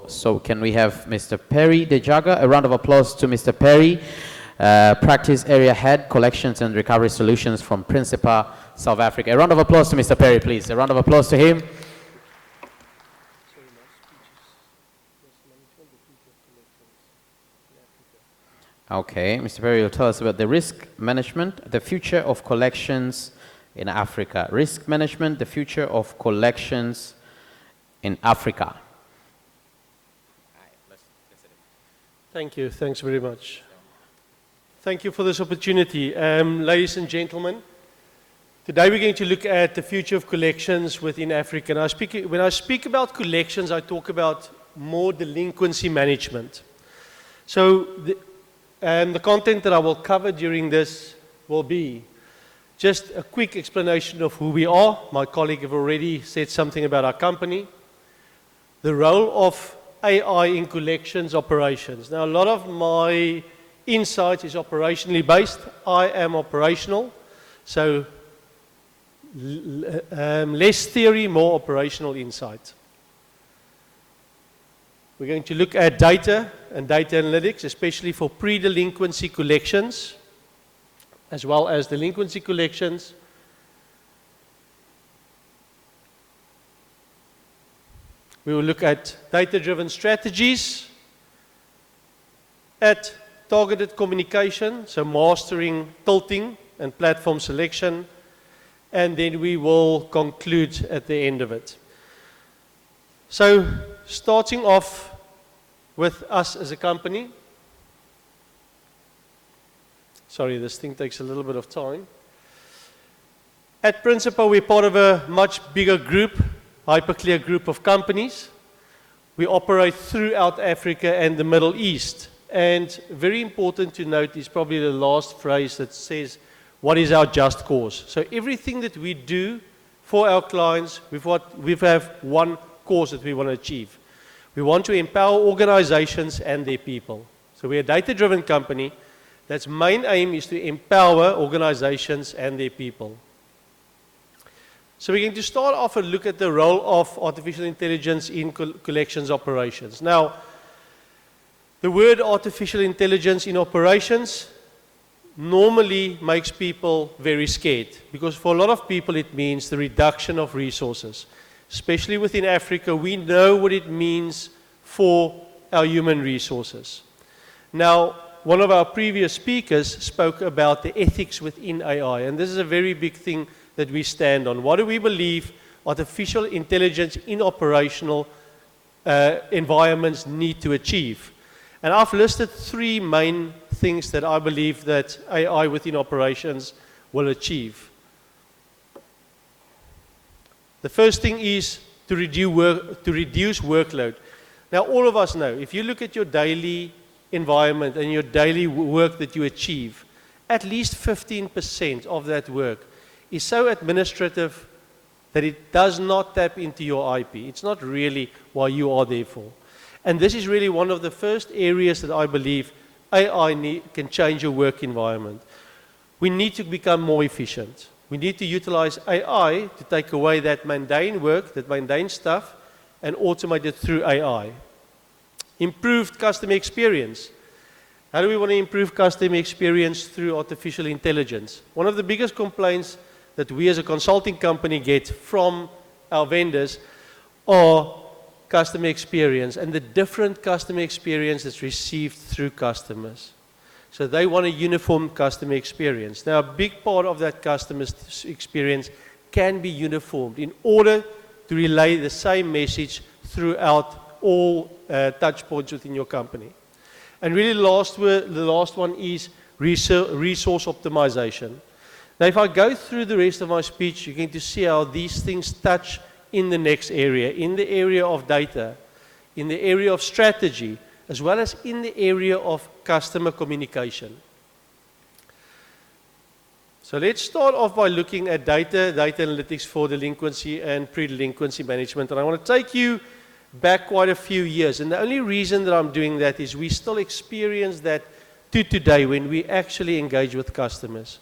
So can we have Mr. Perry Dejaga? A round of applause to Mr. Perry, Practice Area Head, Collections and Recovery Solutions from Principal, South Africa. A round of applause to Mr. Perry, please. A round of applause to him. Okay, Mr. Perry will tell us about the risk management, the future of collections in Africa. Risk management, the future of collections in Africa. Thank you. Thanks very much. Thank you for this opportunity. Ladies and gentlemen, today we're going to look at the future of collections within Africa. And when I speak about collections, I talk about more delinquency management. So the content that I will cover during this will be just a quick explanation of who we are. My colleague have already said something about our company. The role of AI in collections operations. Now, a lot of my insight is operationally based. I am operational, so less theory, more operational insight. We're going to look at data and data analytics, especially for pre-delinquency collections, as well as delinquency collections. We will look at data-driven strategies, at targeted communication, so mastering tilting and platform selection, and then we will conclude at the end of it. So, starting off with us as a company. Sorry, this thing takes a little bit of time. At Principal, we're part of a much bigger group, hyperclear group of companies. We operate throughout Africa and the Middle East. And very important to note is probably the last phrase that says, what is our just cause? So everything that we do for our clients, we have one cause that we want to achieve. We want to empower organizations and their people. So we're a data-driven company that's main aim is to empower organizations and their people. So we're going to start off and look at the role of artificial intelligence in collections operations. Now, the word artificial intelligence in operations normally makes people very scared, because for a lot of people it means the reduction of resources. Especially within Africa, we know what it means for our human resources. Now, one of our previous speakers spoke about the ethics within AI, and this is a very big thing that we stand on. What do we believe artificial intelligence in operational environments need to achieve? And I've listed 3 main things that I believe that AI within operations will achieve. The first thing is to reduce workload. Now, all of us know, if you look at your daily environment and your daily work that you achieve, at least 15% of that work is so administrative that it does not tap into your IP. It's not really what you are there for. And this is really one of the first areas that I believe AI can change your work environment. We need to become more efficient. We need to utilize AI to take away that mundane work, that mundane stuff, and automate it through AI. Improved customer experience. How do we want to improve customer experience through artificial intelligence? One of the biggest complaints that we as a consulting company get from our vendors are customer experience and the different customer experience that's received through customers. So they want a uniform customer experience. Now, a big part of that customer experience can be uniformed in order to relay the same message throughout all touch points within your company. And really the last one is resource optimization. Now, if I go through the rest of my speech, you're going to see how these things touch in the next area, in the area of data, in the area of strategy, as well as in the area of customer communication. So let's start off by looking at data analytics for delinquency and pre-delinquency management. And I want to take you back quite a few years. And the only reason that I'm doing that is we still experience that to today when we actually engage with customers.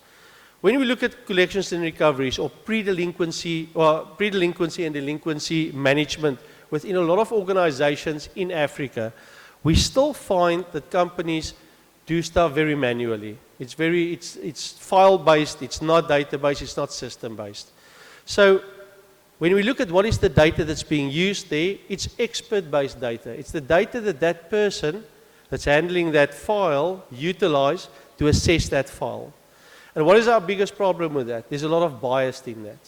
When we look at collections and recoveries or pre-delinquency and delinquency management within a lot of organizations in Africa, we still find that companies do stuff very manually. It's file-based, it's not database, it's not system-based. So when we look at what is the data that's being used there, it's expert-based data. It's the data that that person that's handling that file utilize to assess that file. And what is our biggest problem with that? There's a lot of bias in that.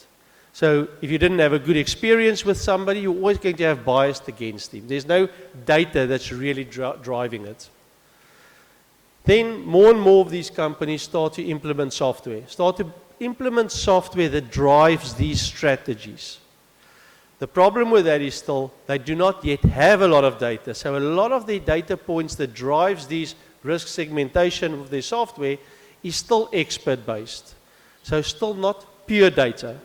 So if you didn't have a good experience with somebody, you're always going to have bias against him. There's no data that's really driving it. Then more and more of these companies start to implement software that drives these strategies. The problem with that is still they do not yet have a lot of data. So a lot of the data points that drives these risk segmentation of their software is still expert-based. So still not pure data.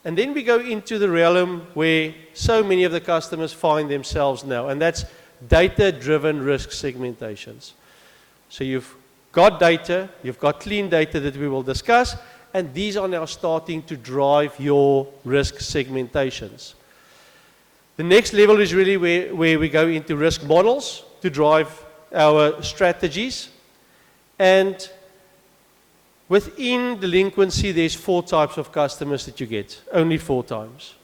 And then we go into the realm where so many of the customers find themselves now, and that's data-driven risk segmentations. So you've got data, you've got clean data that we will discuss, and these are now starting to drive your risk segmentations. The next level is really where we go into risk models to drive our strategies. And within delinquency, there's 4 types of customers that you get. Only 4 times.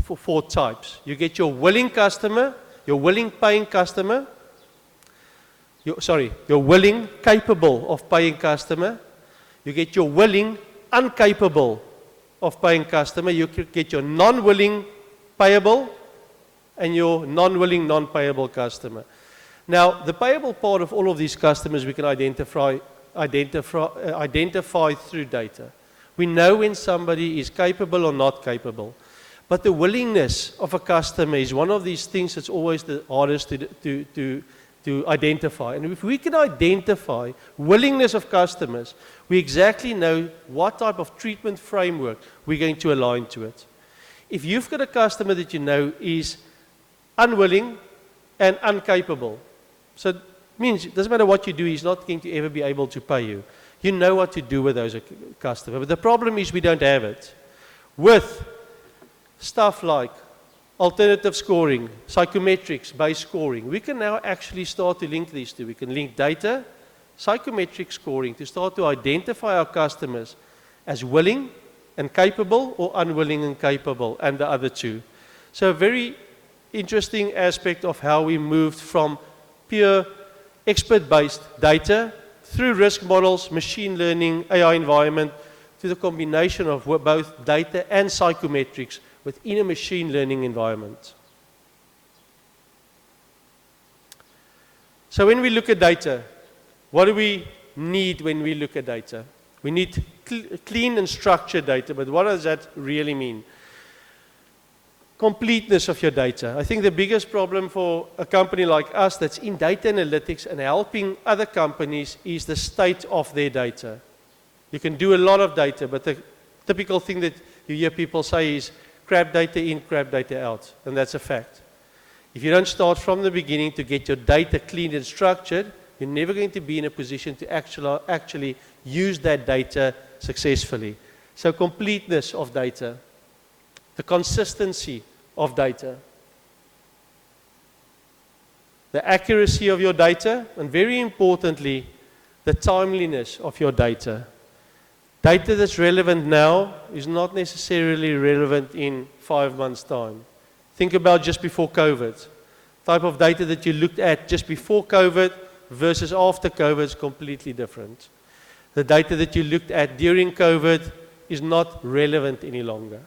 4 types. You get your willing customer, your willing paying customer, your willing capable of paying customer. You get your willing incapable of paying customer. You get your non-willing payable and your non-willing non-payable customer. Now, the payable part of all of these customers we can identify through data. We know when somebody is capable or not capable. But the willingness of a customer is one of these things that's always the hardest to identify. And if we can identify willingness of customers, we exactly know what type of treatment framework we're going to align to it. If you've got a customer that you know is unwilling and incapable, so it means it doesn't matter what you do, he's not going to ever be able to pay you. You know what to do with those customers. But the problem is we don't have it. With stuff like alternative scoring, psychometrics-based scoring, we can now actually start to link these two. We can link data, psychometric scoring to start to identify our customers as willing and capable or unwilling and capable, and the other two. So a very interesting aspect of how we moved from pure expert-based data through risk models, machine learning, AI environment, to the combination of both data and psychometrics within a machine learning environment. So when we look at data, what do we need when we look at data? We need clean and structured data, but what does that really mean? Completeness of your data. I think the biggest problem for a company like us that's in data analytics and helping other companies is the state of their data. You can do a lot of data, but the typical thing that you hear people say is crap data in, crap data out, and that's a fact. If you don't start from the beginning to get your data clean and structured, you're never going to be in a position to actually use that data successfully. So completeness of data, the consistency of data, the accuracy of your data, and very importantly, the timeliness of your data. Data that's relevant now is not necessarily relevant in 5 months' time. Think about just before COVID. Type of data that you looked at just before COVID versus after COVID is completely different. The data that you looked at during COVID is not relevant any longer.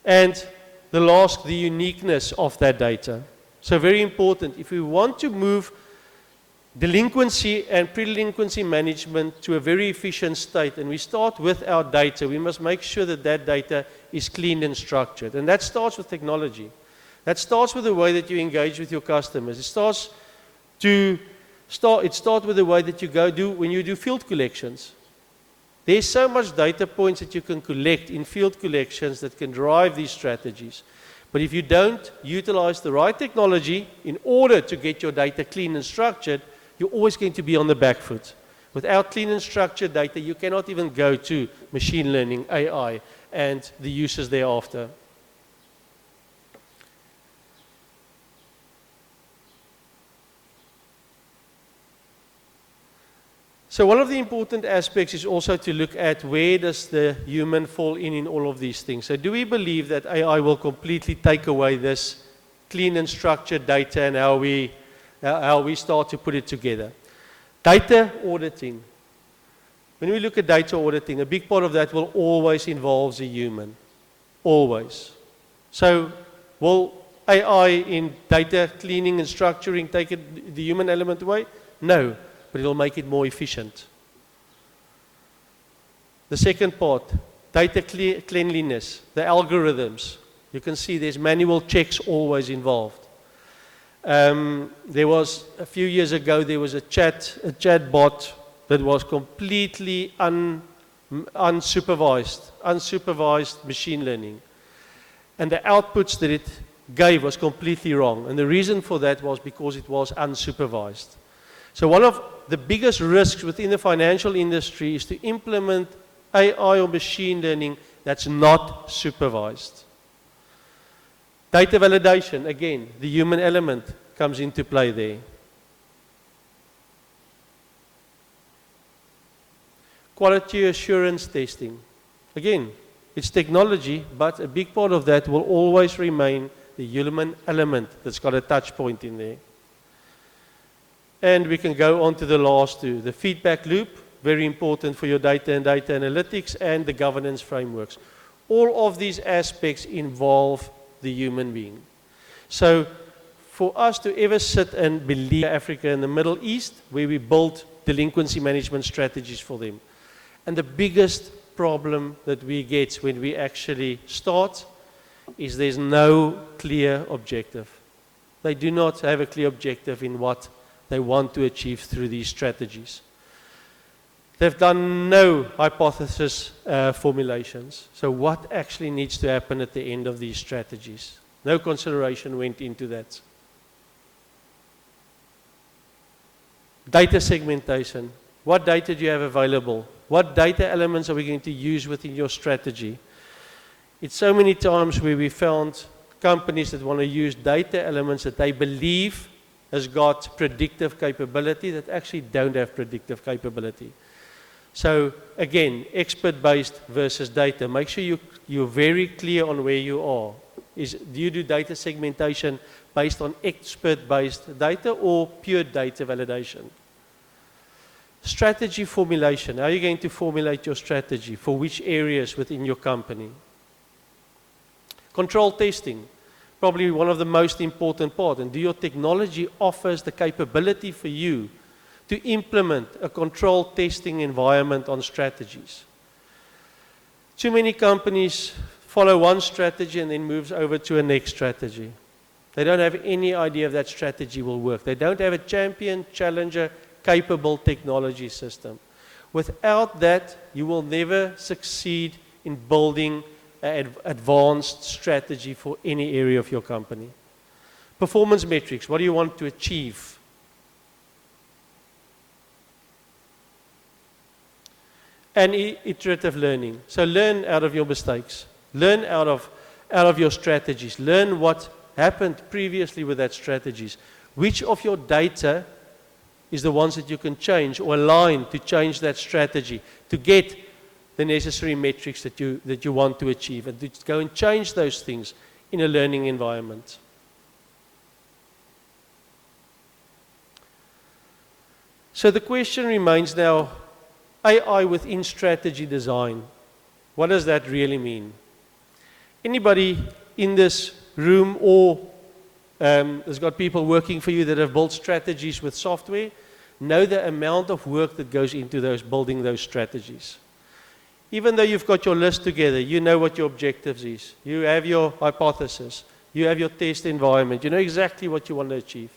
And the last, the uniqueness of that data. So very important, if we want to move delinquency and pre-delinquency management to a very efficient state, and we start with our data, we must make sure that that data is clean and structured. And that starts with technology. That starts with the way that you engage with your customers. It starts with the way that you when you do field collections. There's so much data points that you can collect in field collections that can drive these strategies. But if you don't utilize the right technology in order to get your data clean and structured, you're always going to be on the back foot. Without clean and structured data, you cannot even go to machine learning, AI, and the uses thereafter. So one of the important aspects is also to look at where does the human fall in all of these things. So do we believe that AI will completely take away this clean and structured data and how we start to put it together? Data auditing. When we look at data auditing, a big part of that will always involve a human. Always. So will AI in data cleaning and structuring take the human element away? No, but it will make it more efficient. The second part, data cleanliness, the algorithms. You can see there's manual checks always involved. There was, a few years ago, there was a chat bot that was completely unsupervised machine learning. And the outputs that it gave was completely wrong. And the reason for that was because it was unsupervised. So one of the biggest risks within the financial industry is to implement AI or machine learning that's not supervised. Data validation, again, the human element comes into play there. Quality assurance testing. Again, it's technology, but a big part of that will always remain the human element that's got a touch point in there. And we can go on to the last two. The feedback loop, very important for your data and data analytics, and the governance frameworks. All of these aspects involve the human being. So for us to ever sit and believe Africa and the Middle East, where we build delinquency management strategies for them. And the biggest problem that we get when we actually start is there's no clear objective. They do not have a clear objective in what they want to achieve through these strategies. They've done no hypothesis formulations. So what actually needs to happen at the end of these strategies? No consideration went into that. Data segmentation. What data do you have available? What data elements are we going to use within your strategy? It's so many times where we found companies that want to use data elements that they believe has got predictive capability that actually don't have predictive capability. So again, expert-based versus data. Make sure you're very clear on where you are. Do you do data segmentation based on expert-based data or pure data validation? Strategy formulation. How are you going to formulate your strategy? For which areas within your company? Control testing. Probably one of the most important parts. And do your technology offers the capability for you to implement a control testing environment on strategies? Too many companies follow one strategy and then moves over to a next strategy. They don't have any idea if that strategy will work. They don't have a champion, challenger, capable technology system. Without that, you will never succeed in building an advanced strategy for any area of your company. Performance metrics. What do you want to achieve? And iterative learning. So learn out of your mistakes. Learn out of your strategies. Learn what happened previously with that strategies. Which of your data is the ones that you can change or align to change that strategy to get the necessary metrics that you want to achieve, and to go and change those things in a learning environment. So the question remains now, AI within strategy design. What does that really mean? Anybody in this room or has got people working for you that have built strategies with software, know the amount of work that goes into building those strategies. Even though you've got your list together, you know what your objectives is. You have your hypothesis. You have your test environment. You know exactly what you want to achieve.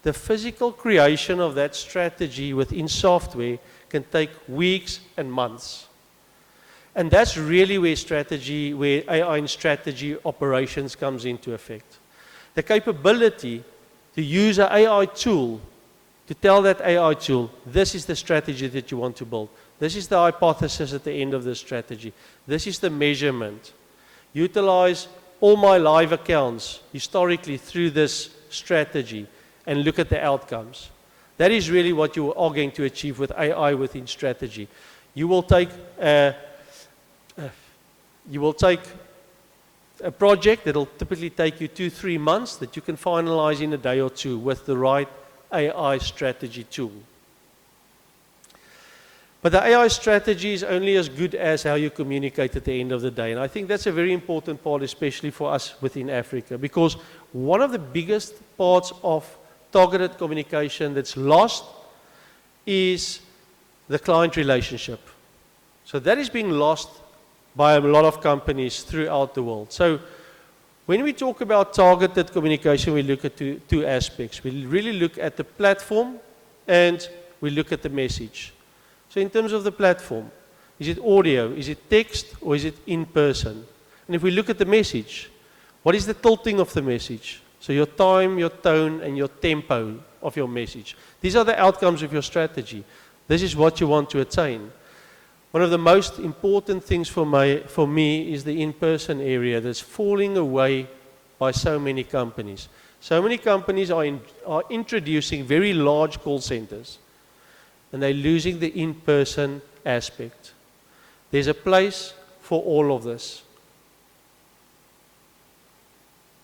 The physical creation of that strategy within software can take weeks and months. And that's really where AI and strategy operations comes into effect. The capability to use an AI tool, to tell that AI tool, this is the strategy that you want to build. This is the hypothesis at the end of the strategy. This is the measurement. Utilize all my live accounts historically through this strategy and look at the outcomes. That is really what you are going to achieve with AI within strategy. You will take a project that will typically take you 2-3 months that you can finalize in a day or two with the right AI strategy tool. But the AI strategy is only as good as how you communicate at the end of the day. And I think that's a very important part, especially for us within Africa, because one of the biggest parts of targeted communication that's lost is the client relationship. So that is being lost by a lot of companies throughout the world. So when we talk about targeted communication, we look at two aspects. We really look at the platform and we look at the message. So in terms of the platform, is it audio, is it text, or is it in person? And if we look at the message, what is the tilting of the message? So your time, your tone, and your tempo of your message. These are the outcomes of your strategy. This is what you want to attain. One of the most important things for me is the in-person area that's falling away by so many companies. So many companies are introducing very large call centers, and they're losing the in-person aspect. There's a place for all of this.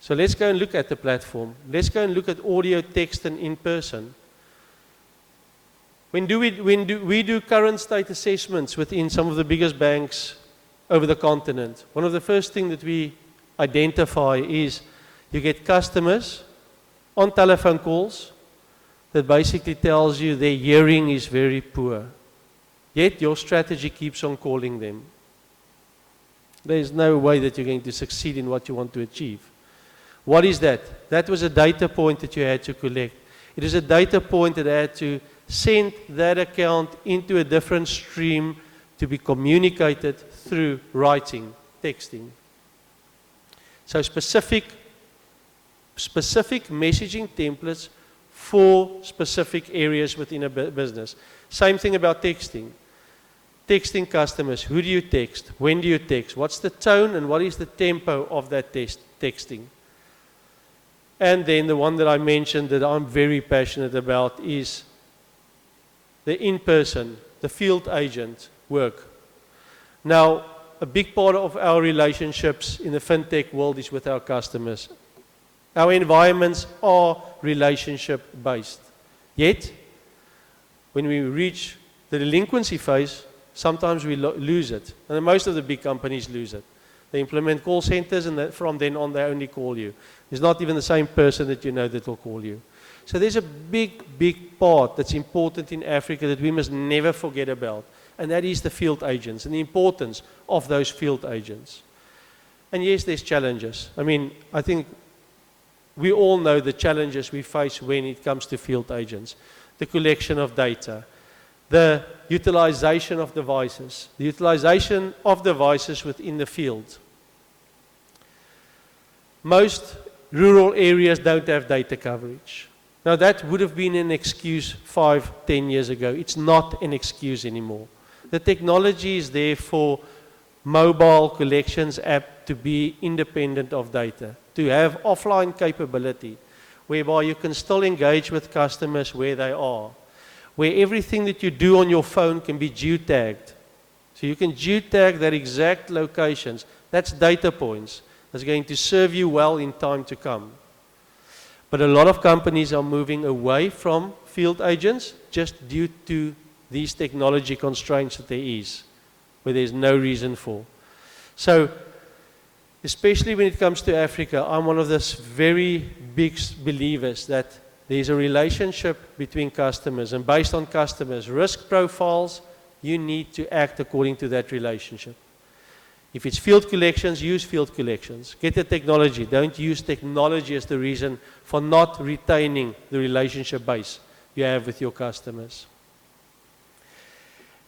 So let's go and look at the platform. Let's go and look at audio, text, and in-person. When we do current state assessments within some of the biggest banks over the continent, one of the first things that we identify is you get customers on telephone calls that basically tells you their hearing is very poor. Yet your strategy keeps on calling them. There's no way that you're going to succeed in what you want to achieve. What is that? That was a data point that you had to collect. It is a data point that had to send that account into a different stream to be communicated through writing, texting. So specific messaging templates for specific areas within a business. Same thing about texting. Texting customers. Who do you text? When do you text? What's the tone and what is the tempo of that texting? And then the one that I mentioned that I'm very passionate about is the in-person, the field agent work. Now, a big part of our relationships in the fintech world is with our customers. Our environments are relationship-based. Yet, when we reach the delinquency phase, sometimes we lose it. And most of the big companies lose it. They implement call centers, and from then on, they only call you. It's not even the same person that you know that will call you. So there's a big part that's important in Africa that we must never forget about, and that is the field agents and the importance of those field agents. And yes, there's challenges. I mean, I think we all know the challenges we face when it comes to field agents. The collection of data, the utilization of devices, within the field. Most rural areas don't have data coverage. Now that would have been an excuse 5-10 years ago. It's not an excuse anymore. The technology is there for mobile collections app to be independent of data, to have offline capability, whereby you can still engage with customers where they are, where everything that you do on your phone can be geotagged. So you can geotag their exact locations. That's data points. That's going to serve you well in time to come. But a lot of companies are moving away from field agents just due to these technology constraints that there is, where there's no reason for. So, especially when it comes to Africa, I'm one of those very big believers that there's a relationship between customers, and based on customers' risk profiles, you need to act according to that relationship. If it's field collections, use field collections. Get the technology. Don't use technology as the reason for not retaining the relationship base you have with your customers.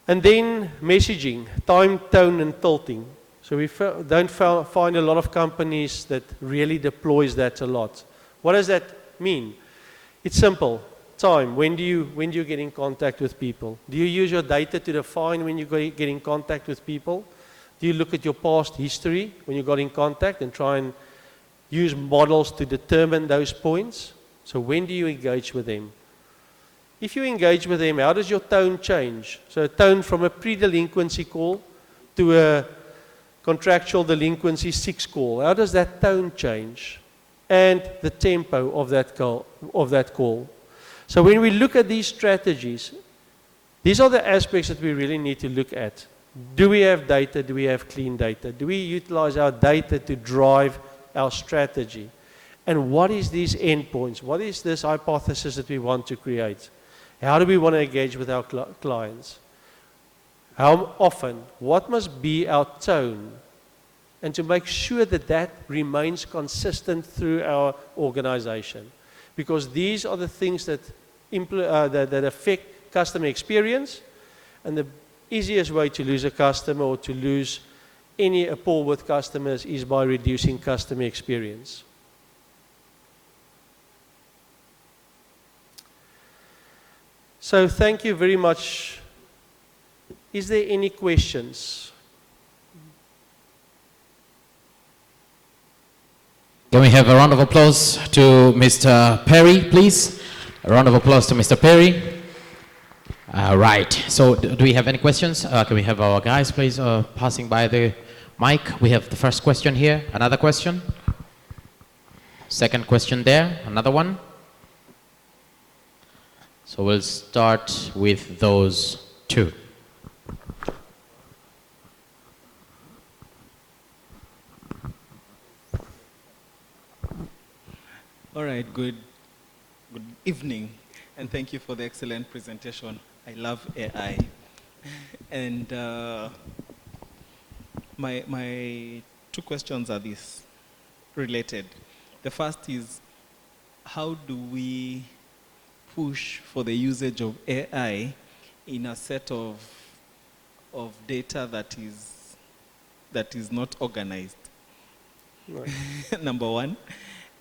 And then messaging, time, tone, and tilting. So we don't find a lot of companies that really deploys that a lot. What does that mean? It's simple. Time. When do you get in contact with people? Do you use your data to define when you get in contact with people? Do you look at your past history when you got in contact and try and use models to determine those points? So when do you engage with them? If you engage with them, how does your tone change? So a tone from a pre-delinquency call to a contractual delinquency 6 call. How does that tone change? And the tempo of that call. So when we look at these strategies, these are the aspects that we really need to look at. Do we have data? Do we have clean data? Do we utilize our data to drive our strategy? And what is these endpoints? What is this hypothesis that we want to create? How do we want to engage with our clients? How often? What must be our tone? And to make sure that that remains consistent through our organization. Because these are the things that affect customer experience. And the easiest way to lose a customer or to lose any rapport with customers is by reducing customer experience. So thank you very much. Is there any questions? Can we have a round of applause to Mr. Perry, please? A round of applause to Mr. Perry. Right. So do we have any questions? Can we have our guys, please, passing by the mic? We have the first question here. Another question? Second question there. Another one? So we'll start with those two. All right, good evening, and thank you for the excellent presentation. I love AI. And my two questions are this, related. The first is, how do we push for the usage of AI in a set of data that is not organized? Right. Number one.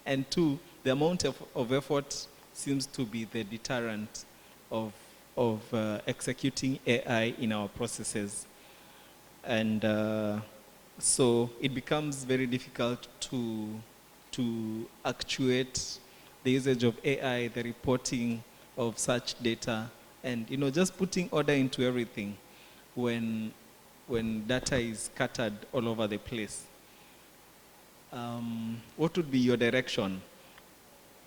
And two, the amount of effort seems to be the deterrent of executing AI in our processes. And so it becomes very difficult to actuate the usage of AI, the reporting of such data, and just putting order into everything when data is scattered all over the place. What would be your direction?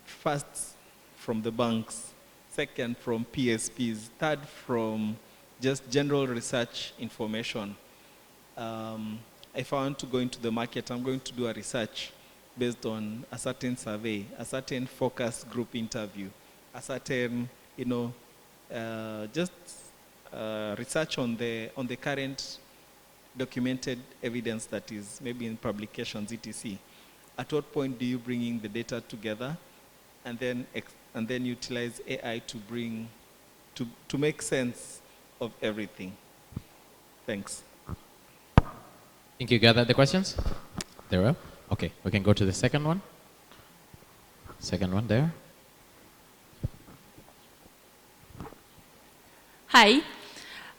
First, from the banks. Second, from PSPs. Third, from just general research information. If I want to go into the market, I'm going to do a research based on a certain survey, a certain focus group interview, a certain, research on the current documented evidence that is maybe in publications, etc. At what point do you bring in the data together and then utilize AI to make sense of everything? Thanks. Think you gathered the questions? There we are. Okay, we can go to the second one. Second one there. Hi.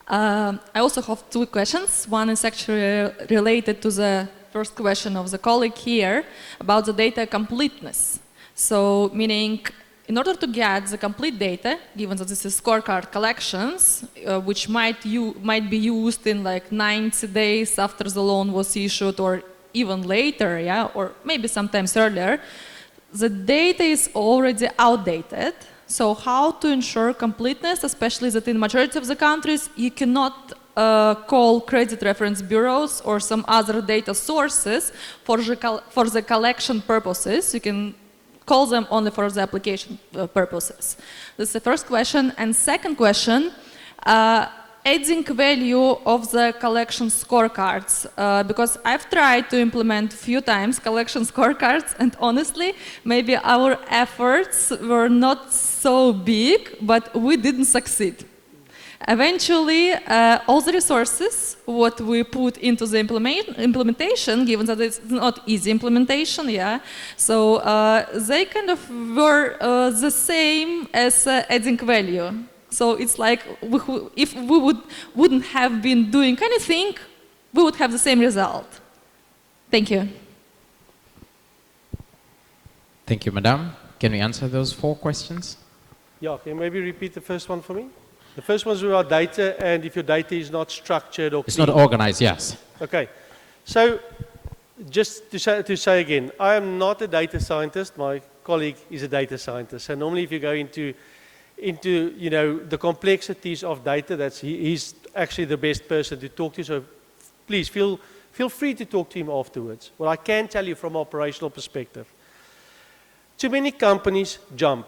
I also have two questions. One is actually related to the first question of the colleague here about the data completeness. So, meaning, in order to get the complete data, given that this is scorecard collections, which might be used in like 90 days after the loan was issued or even later, yeah, or maybe sometimes earlier, the data is already outdated. So how to ensure completeness, especially that in majority of the countries, you cannot call credit reference bureaus or some other data sources for the collection purposes. You can call them only for the application purposes. This is the first question. And second question, adding value of the collection scorecards, because I've tried to implement a few times collection scorecards, and honestly, maybe our efforts were not so big, but we didn't succeed. Eventually, all the resources, what we put into the implementation, given that it's not easy implementation, yeah, so they kind of were the same as adding value. So it's like if we wouldn't have been doing anything, we would have the same result. Thank you. Thank you, Madam. Can we answer those 4 questions? Yeah, can you maybe repeat the first one for me? The first one was about data, and if your data is not structured or It's clean. not organized, yes. Okay. So, just to say again, I am not a data scientist. My colleague is a data scientist. So normally if you go into you know, the complexities of data, he's actually the best person to talk to. So please feel free to talk to him afterwards. What I can tell you from an operational perspective, too many companies jump.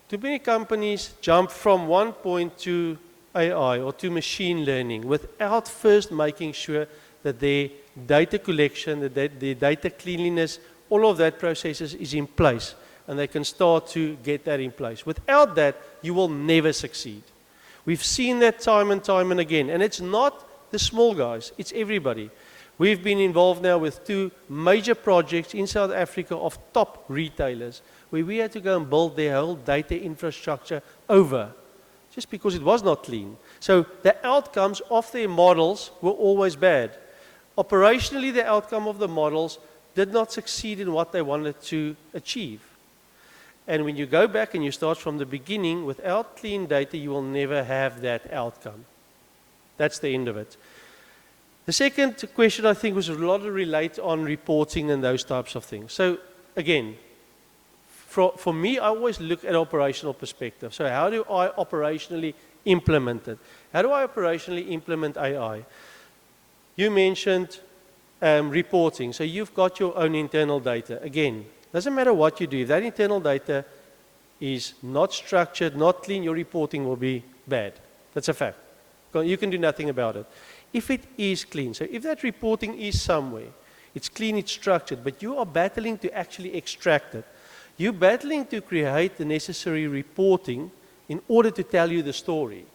Too many companies jump from one point to AI or to machine learning without first making sure that their data collection, that their data cleanliness, all of that processes is in place, and they can start to get that in place. Without that, you will never succeed. We've seen that time and time and again, and it's not the small guys, it's everybody. We've been involved now with 2 major projects in South Africa of top retailers, where we had to go and build their whole data infrastructure over, just because it was not clean. So the outcomes of their models were always bad. Operationally, the outcome of the models did not succeed in what they wanted to achieve. And when you go back and you start from the beginning, without clean data, you will never have that outcome. That's the end of it. The second question, I think, was a lot of relate on reporting and those types of things. So again, for me, I always look at operational perspective. So how do I operationally implement it? How do I operationally implement AI? You mentioned reporting. So you've got your own internal data. Again, doesn't matter what you do. If that internal data is not structured, not clean, your reporting will be bad. That's a fact. You can do nothing about it. If it is clean, so if that reporting is somewhere, it's clean, it's structured, but you are battling to actually extract it. You're battling to create the necessary reporting in order to tell you the story.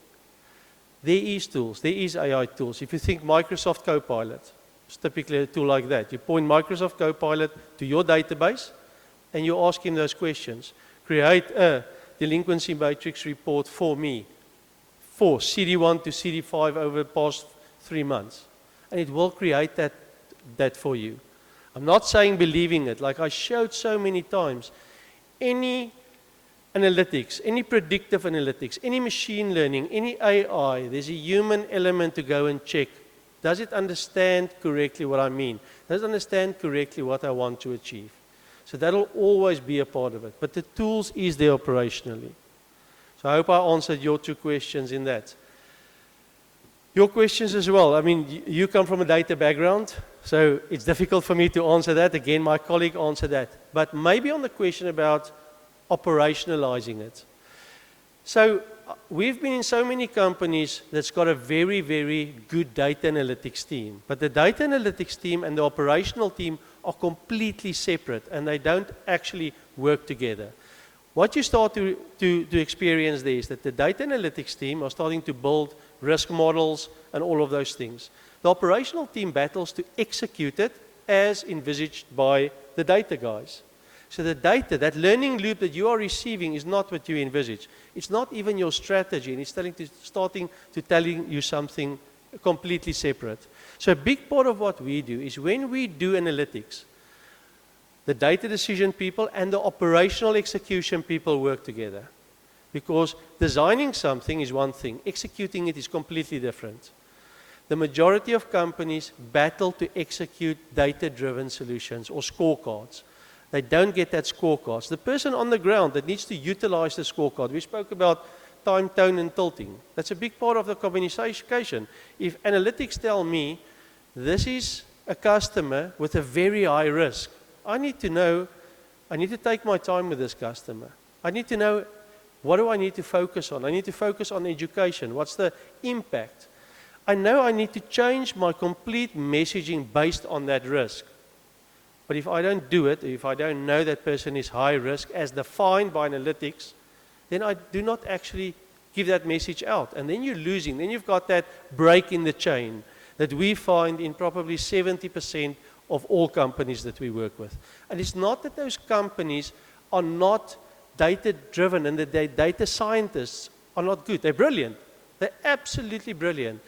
There is tools, there is AI tools. If you think Microsoft Copilot, it's typically a tool like that. You point Microsoft Copilot to your database and you ask him those questions. Create a delinquency matrix report for me for CD1 to CD5 over the past 3 months. And it will create that for you. I'm not saying believing it, like I showed so many times. Any analytics, any predictive analytics, any machine learning, any AI, there's a human element to go and check. Does it understand correctly what I mean? Does it understand correctly what I want to achieve? So that'll always be a part of it. But the tools is there operationally. So I hope I answered your 2 questions in that. Your questions as well. I mean, you come from a data background, so it's difficult for me to answer that. Again, my colleague answered that. But maybe on the question about operationalizing it. So we've been in so many companies that's got a very, very good data analytics team. But the data analytics team and the operational team are completely separate, and they don't actually work together. What you start to experience there is that the data analytics team are starting to build risk models and all of those things. The operational team battles to execute it as envisaged by the data guys. So the data, that learning loop that you are receiving is not what you envisage. It's not even your strategy, and it's starting to telling you something completely separate. So a big part of what we do is when we do analytics, the data decision people and the operational execution people work together. Because designing something is one thing, executing it is completely different. The majority of companies battle to execute data-driven solutions or scorecards. They don't get that scorecards. The person on the ground that needs to utilize the scorecard, we spoke about time, tone, and tilting. That's a big part of the communication. If analytics tell me this is a customer with a very high risk, I need to know, I need to take my time with this customer. I need to know, what do I need to focus on? I need to focus on education. What's the impact? I know I need to change my complete messaging based on that risk. But if I don't do it, if I don't know that person is high risk as defined by analytics, then I do not actually give that message out. And then you're losing. Then you've got that break in the chain that we find in probably 70% of all companies that we work with. And it's not that those companies are not data-driven and that their data scientists are not good. They're brilliant. They're absolutely brilliant.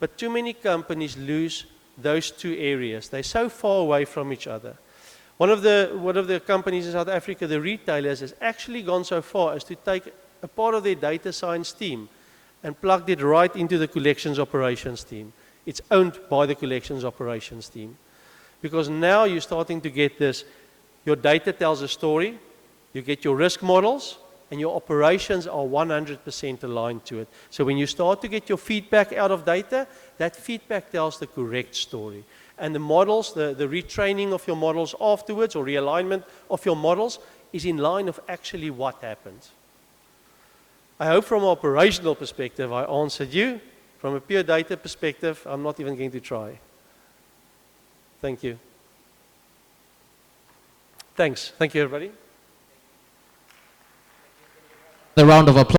But too many companies lose those 2 areas. They're so far away from each other. One of the companies in South Africa, the retailers, has actually gone so far as to take a part of their data science team and plugged it right into the collections operations team. It's owned by the collections operations team. Because now you're starting to get this, your data tells a story, you get your risk models, and your operations are 100% aligned to it. So when you start to get your feedback out of data, that feedback tells the correct story. And the models, the retraining of your models afterwards, or realignment of your models, is in line of actually what happened. I hope from an operational perspective I answered you. From a pure data perspective, I'm not even going to try. Thank you. Thanks. Thank you, everybody. The round of applause.